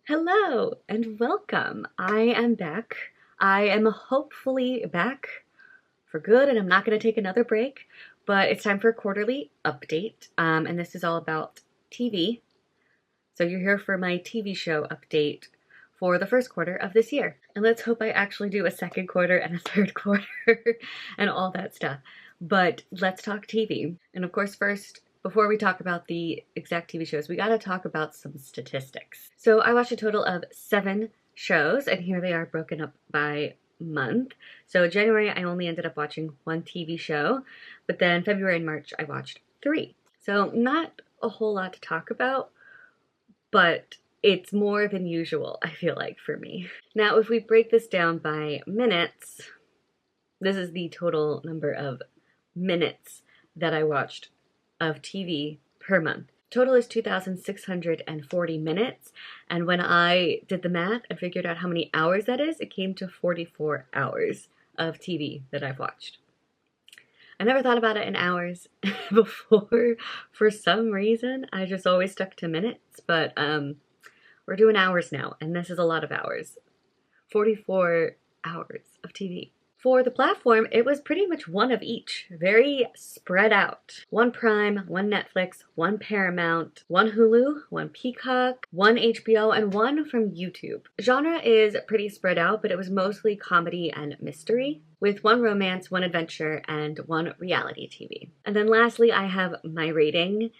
Hello and welcome. I am back. I am hopefully back for good and I'm not going to take another break, but it's time for a quarterly update. And this is all about TV. So you're here for my TV show update for the first quarter of this year. And let's hope I actually do a second quarter and a third quarter and all that stuff. But let's talk TV. And of course, first, before we talk about the exact TV shows, we gotta talk about some statistics. So I watched a total of 7 shows, and here they are broken up by month. So January, I only ended up watching 1 TV show, but then February and March, I watched 3. So not a whole lot to talk about, but it's more than usual, I feel like, for me. Now, if we break this down by minutes, this is the total number of minutes that I watched of TV per month. Total is 2,640 minutes, and when I did the math and figured out how many hours that is, it came to 44 hours of TV that I've watched. I never thought about it in hours before. For some reason, I just always stuck to minutes, but we're doing hours now, and this is a lot of hours. 44 hours of TV. For the platform, it was pretty much one of each, very spread out. 1 Prime, 1 Netflix, 1 Paramount, 1 Hulu, 1 Peacock, 1 HBO, and 1 from YouTube. Genre is pretty spread out, but it was mostly comedy and mystery, with 1 romance, 1 adventure, and 1 reality TV. And then lastly, I have my rating,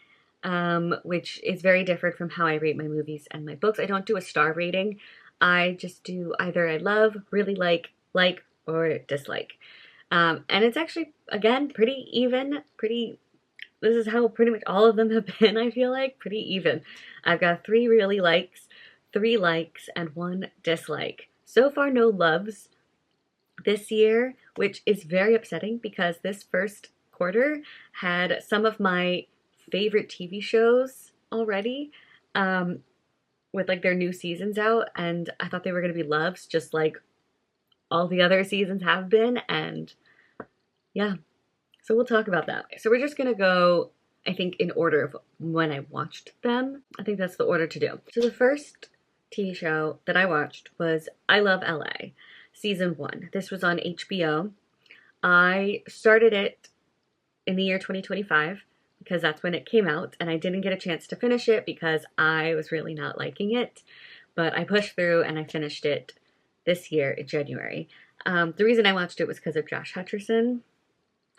which is very different from how I rate my movies and my books. I don't do a star rating. I just do either I love, really like, or dislike. And it's actually, again, pretty even, this is how pretty much all of them have been, I feel like, pretty even. I've got 3 really likes, 3 likes, and 1 dislike. So far, no loves this year, which is very upsetting because this first quarter had some of my favorite TV shows already, with like their new seasons out, and I thought they were going to be loves, just like all the other seasons have been, and yeah, so we'll talk about that. So we're just gonna go, I think, in order of when I watched them. I think that's the order to do. So the first TV show that I watched was I Love LA, season 1. This was on HBO. I started it in the year 2025 because that's when it came out, and I didn't get a chance to finish it because I was really not liking it, but I pushed through and I finished it this year in January. The reason I watched it was because of Josh Hutcherson.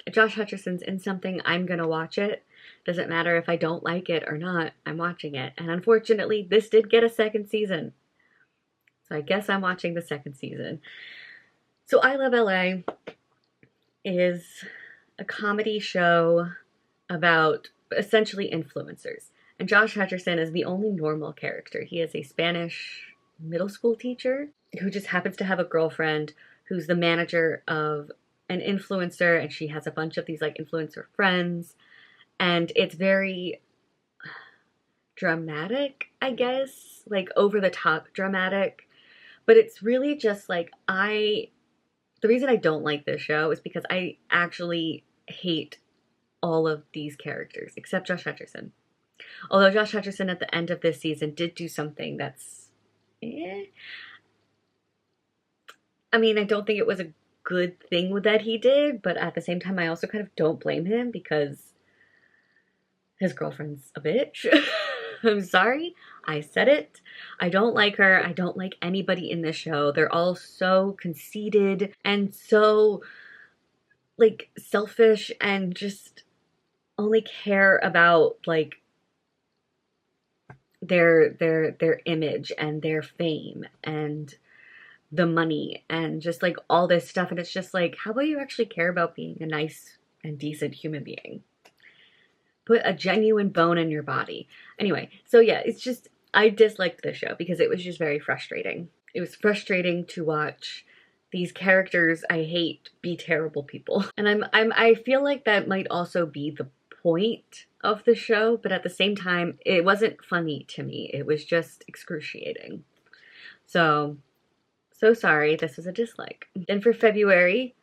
If Josh Hutcherson's in something, I'm gonna watch it. Doesn't matter if I don't like it or not, I'm watching it. And unfortunately, this did get a 2nd season. So I guess I'm watching the 2nd season. So I Love LA is a comedy show about essentially influencers. And Josh Hutcherson is the only normal character. He is a Spanish middle school teacher who just happens to have a girlfriend who's the manager of an influencer, and she has a bunch of these like influencer friends, and it's very dramatic, I guess, like over the top dramatic, but it's really just like the reason I don't like this show is because I actually hate all of these characters except Josh Hutcherson. Although Josh Hutcherson at the end of this season did do something that's I mean, I don't think it was a good thing that he did, but at the same time, I also kind of don't blame him because his girlfriend's a bitch. I'm sorry, I said it. I don't like her. I don't like anybody in this show. They're all so conceited and so, like, selfish and just only care about, like, their image and their fame and the money and just like all this stuff, and it's just like, how about you actually care about being a nice and decent human being? Put a genuine bone in your body. Anyway, so yeah, it's just, I disliked this show because it was just very frustrating. It was frustrating to watch these characters I hate be terrible people. And I feel like that might also be the point of the show, but at the same time, it wasn't funny to me. It was just excruciating. So sorry, this is a dislike. Then for February,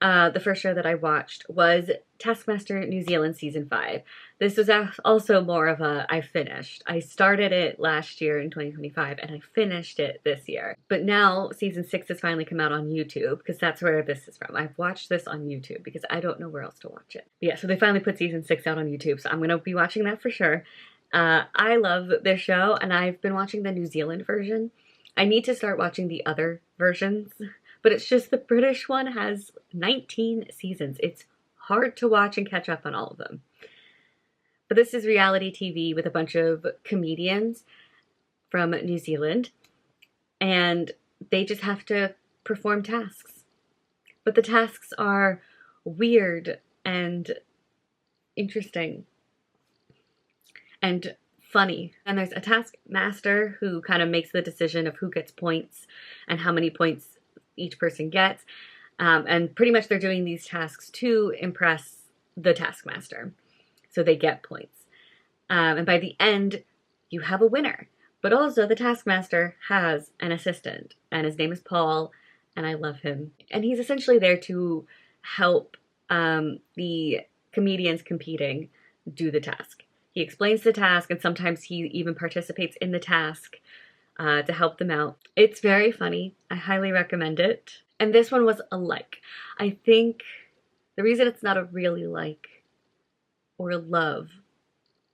the first show that I watched was Taskmaster New Zealand Season 5. This was also more of a I finished. I started it last year in 2025 and I finished it this year. But now Season 6 has finally come out on YouTube because that's where this is from. I've watched this on YouTube because I don't know where else to watch it. But yeah, so they finally put Season 6 out on YouTube, so I'm going to be watching that for sure. I love this show and I've been watching the New Zealand version. I need to start watching the other versions. But it's just the British one has 19 seasons. It's hard to watch and catch up on all of them. But this is reality TV with a bunch of comedians from New Zealand. And they just have to perform tasks. But the tasks are weird and interesting and funny. And there's a taskmaster who kind of makes the decision of who gets points and how many points each person gets, and pretty much they're doing these tasks to impress the taskmaster, so they get points. And by the end, you have a winner. But also the taskmaster has an assistant, and his name is Paul, and I love him. And he's essentially there to help the comedians competing do the task. He explains the task, and sometimes he even participates in the task to help them out. It's very funny. I highly recommend it. And this one was a like. I think the reason it's not a really like or love,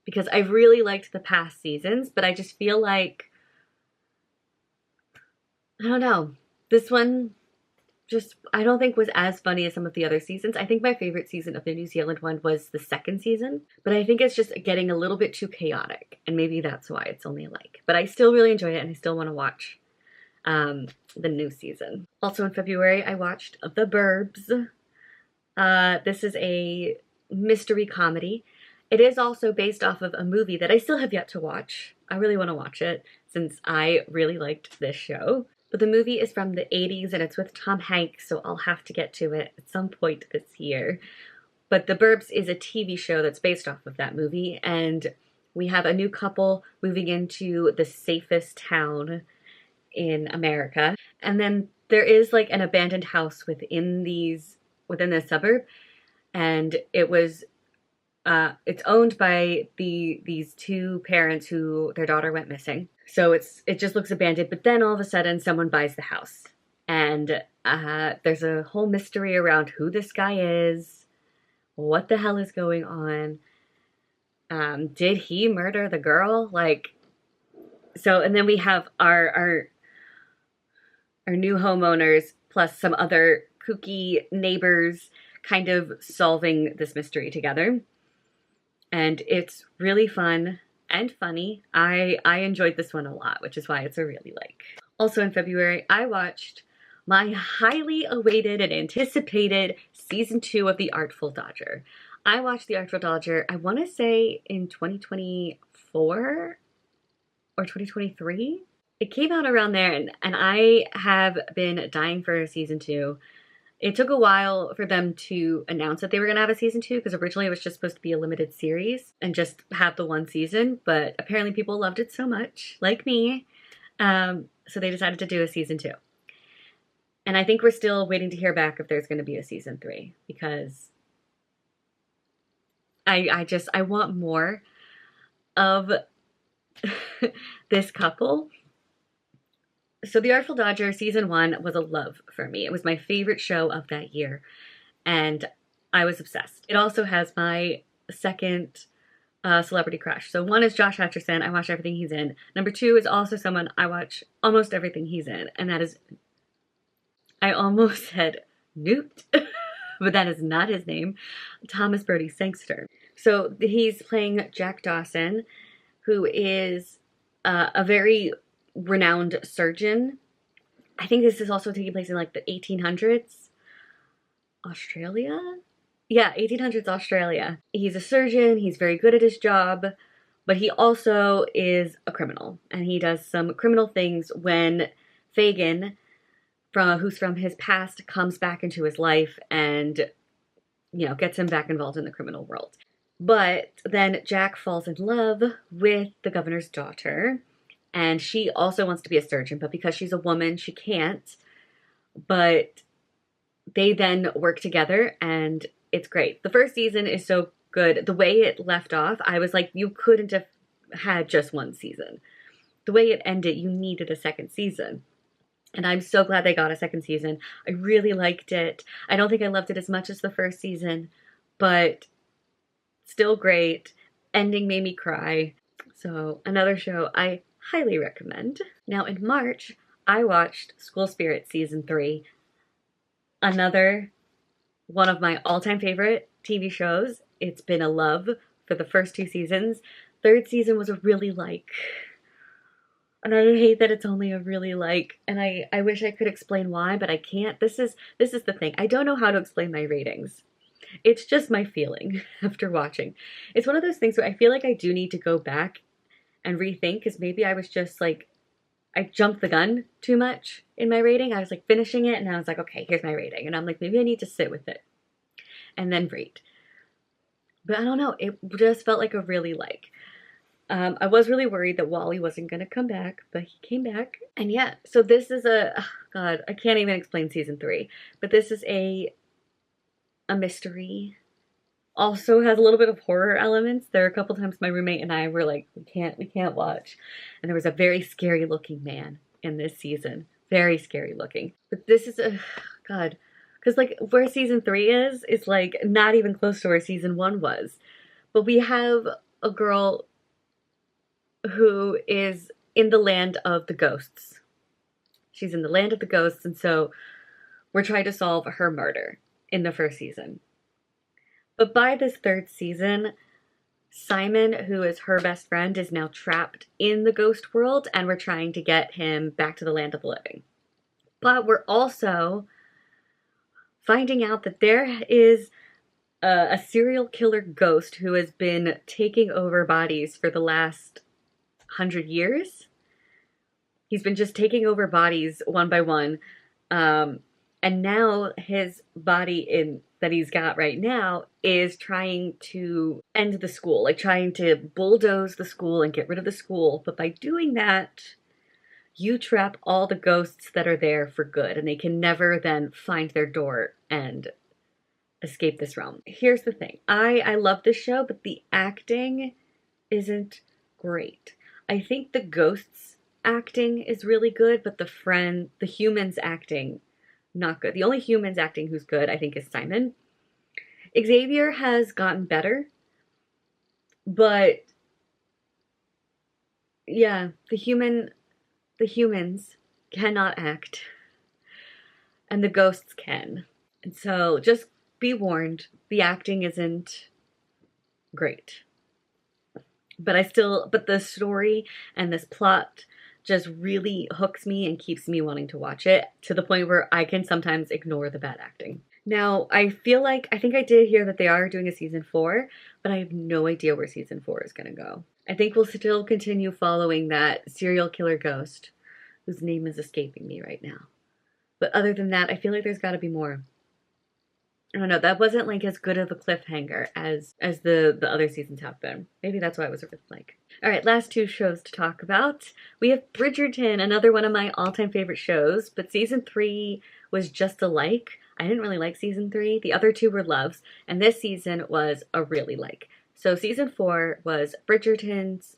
because I've really liked the past seasons, but I just feel like, I don't know, this one just, I don't think was as funny as some of the other seasons. I think my favorite season of the New Zealand one was the second season, but I think it's just getting a little bit too chaotic, and maybe that's why it's only a like. But I still really enjoy it, and I still want to watch the new season. Also in February, I watched The Burbs. This is a mystery comedy. It is also based off of a movie that I still have yet to watch. I really want to watch it since I really liked this show. But the movie is from the 80s and it's with Tom Hanks, so I'll have to get to it at some point this year. But The Burbs is a TV show that's based off of that movie, and we have a new couple moving into the safest town in America. And then there is like an abandoned house within this suburb, and it's owned by these two parents who their daughter went missing. So it just looks abandoned, but then all of a sudden someone buys the house, and there's a whole mystery around who this guy is, what the hell is going on, did he murder the girl? And then we have our new homeowners plus some other kooky neighbors kind of solving this mystery together. And it's really fun and funny. I enjoyed this one a lot, which is why it's a really like. Also in February, I watched my highly awaited and anticipated season 2 of The Artful Dodger. I watched The Artful Dodger, I want to say in 2024 or 2023. It came out around there, and I have been dying for a season 2. It took a while for them to announce that they were going to have a season 2, because originally it was just supposed to be a limited series and just have the one season, but apparently people loved it so much, like me, so they decided to do a season 2. And I think we're still waiting to hear back if there's going to be a season 3, because I want more of this couple. So The Artful Dodger season 1 was a love for me. It was my favorite show of that year, and I was obsessed. It also has my second celebrity crush. So 1 is Josh Hutcherson. I watch everything he's in. Number 2 is also someone I watch almost everything he's in, and that is, I almost said Newt, but that is not his name, Thomas Brodie Sangster. So he's playing Jack Dawson, who is a very renowned surgeon. I think this is also taking place in like the 1800s Australia. Yeah, 1800s Australia. He's a surgeon. He's very good at his job, but he also is a criminal, and he does some criminal things when Fagin, who's from his past, comes back into his life and, gets him back involved in the criminal world. But then Jack falls in love with the governor's daughter, and she also wants to be a surgeon, but because she's a woman, she can't. But they then work together and it's great. The first season is so good. The way it left off, I was like, you couldn't have had just one season. The way it ended, you needed a second season. And I'm so glad they got a second season. I really liked it. I don't think I loved it as much as the first season, but still great. Ending made me cry. So another show I highly recommend. Now in March, I watched School Spirit Season 3. Another one of my all-time favorite TV shows. It's been a love for the first 2 seasons. Third season was a really like. And I hate that it's only a really like, and I wish I could explain why, but I can't. This is the thing. I don't know how to explain my ratings. It's just my feeling after watching. It's one of those things where I feel like I do need to go back and rethink, because maybe I was just like, I jumped the gun too much in my rating. I was like finishing it and I was like, okay, here's my rating. And I'm like, maybe I need to sit with it and then rate. But I don't know. It just felt like a really like. I was really worried that Wally wasn't going to come back, but he came back. And yeah, so this is God, I can't even explain season 3, but this is a mystery. Also has a little bit of horror elements. There are a couple times my roommate and I were like, we can't watch. And there was a very scary looking man in this season. Very scary looking. But this is God, because like where season 3 is like not even close to where season 1 was. But we have a girl who is in the land of the ghosts. She's in the land of the ghosts, and so we're trying to solve her murder in the first season. But by this third season, Simon, who is her best friend, is now trapped in the ghost world, and we're trying to get him back to the land of the living. But we're also finding out that there is a serial killer ghost who has been taking over bodies for the last 100 years. He's been just taking over bodies one by one. And now his body that he's got right now is trying to end the school, like trying to bulldoze the school and get rid of the school. But by doing that, you trap all the ghosts that are there for good, and they can never then find their door and escape this realm. Here's the thing. I love this show, but the acting isn't great. I think the ghosts acting is really good, but the humans acting, not good. The only humans acting who's good, I think, is Simon. Xavier has gotten better, but yeah, the humans cannot act, and the ghosts can. And so just be warned, the acting isn't great. But the story and this plot just really hooks me and keeps me wanting to watch it, to the point where I can sometimes ignore the bad acting. Now, I think I did hear that they are doing a season 4, but I have no idea where season 4 is going to go. I think we'll still continue following that serial killer ghost, whose name is escaping me right now. But other than that, I feel like there's got to be more. I don't know, that wasn't like as good of a cliffhanger as the other seasons have been. Maybe that's why it was a bit like. All right, last 2 shows to talk about. We have Bridgerton, another one of my all-time favorite shows, but season 3 was just a like. I didn't really like season 3. The other 2 were loves, and this season was a really like. So season 4 was Bridgerton's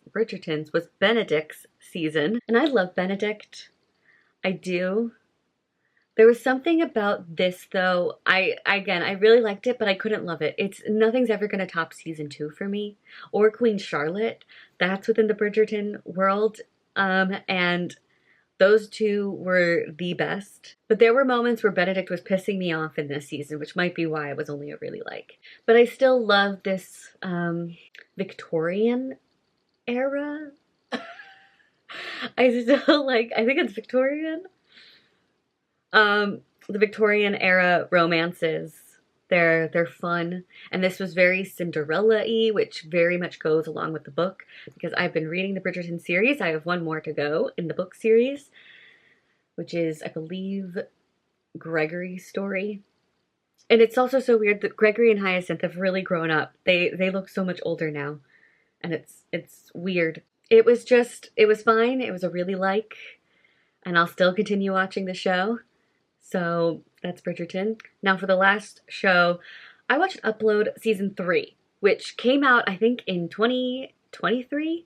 was Benedict's season, and I love Benedict. I do. There was something about this, though. I really liked it, but I couldn't love it. Nothing's ever going to top season 2 for me, or Queen Charlotte. That's within the Bridgerton world, and those 2 were the best. But there were moments where Benedict was pissing me off in this season, which might be why it was only a really like. But I still love this Victorian era. I think it's Victorian. The Victorian era romances, they're fun, and this was very Cinderella-y, which very much goes along with the book, because I've been reading the Bridgerton series. I have 1 more to go in the book series, which is, I believe, Gregory's story. And it's also so weird that Gregory and Hyacinth have really grown up. They look so much older now, and it's weird. It was fine. It was a really like, and I'll still continue watching the show. So that's Bridgerton. Now for the last show, I watched Upload season 3, which came out I think in 2023.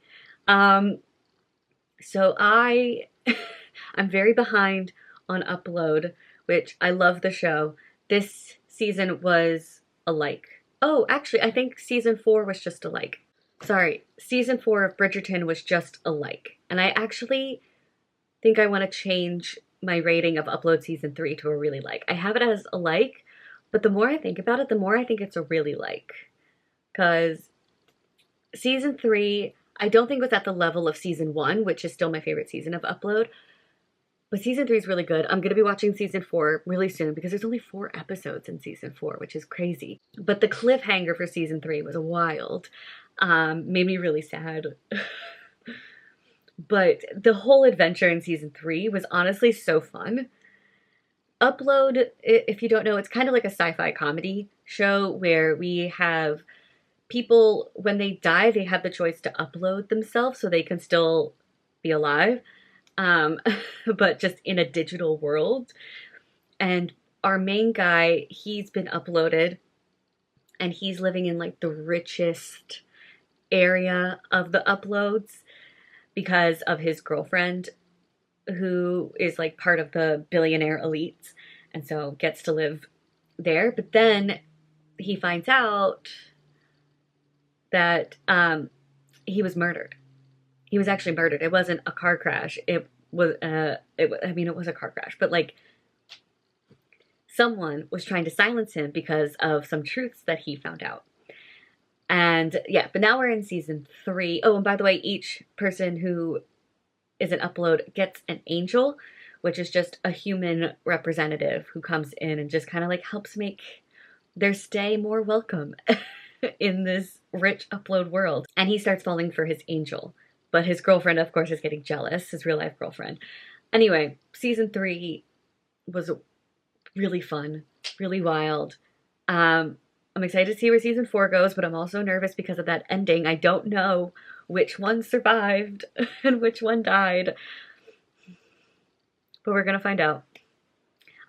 So I'm very behind on Upload, which I love the show. This season was a like. Oh, actually, I think season 4 was just a like. Sorry, season 4 of Bridgerton was just a like. And I actually think I want to change my rating of Upload season 3 to a really like. I have it as a like, but the more I think about it, the more I think it's a really like. Because season 3, I don't think was at the level of season 1, which is still my favorite season of Upload. But season 3 is really good. I'm going to be watching season 4 really soon because there's only 4 episodes in season 4, which is crazy. But the cliffhanger for season 3 was wild. Made me really sad. But the whole adventure in season 3 was honestly so fun. Upload, if you don't know, it's kind of like a sci-fi comedy show where we have people, when they die, they have the choice to upload themselves so they can still be alive, but just in a digital world. And our main guy, he's been uploaded, and he's living in like the richest area of the uploads because of his girlfriend, who is like part of the billionaire elites, and so gets to live there. But then he finds out that he was murdered. He was actually murdered. It wasn't a car crash. It was a car crash, but like someone was trying to silence him because of some truths that he found out. And yeah, but now we're in season 3. Oh, and by the way, each person who is an upload gets an angel, which is just a human representative who comes in and just kind of like helps make their stay more welcome in this rich upload world. And he starts falling for his angel, but his girlfriend, of course, is getting jealous, his real life girlfriend. Anyway, season 3 was really fun, really wild. I'm excited to see where season 4 goes, but I'm also nervous because of that ending. I don't know which one survived and which one died, but we're gonna find out.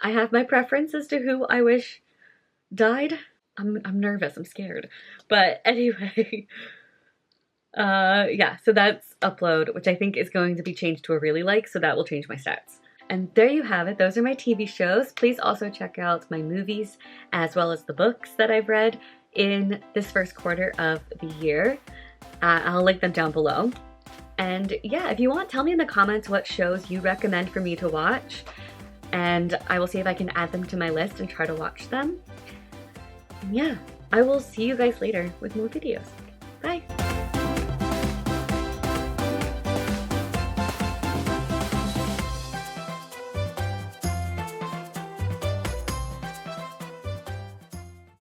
I have my preference as to who I wish died. I'm nervous, I'm scared. But anyway, yeah, so that's Upload, which I think is going to be changed to a really like, so that will change my stats. And there you have it. Those are my TV shows. Please also check out my movies as well as the books that I've read in this first quarter of the year. I'll link them down below. And yeah, if you want, tell me in the comments what shows you recommend for me to watch, and I will see if I can add them to my list and try to watch them. And yeah, I will see you guys later with more videos.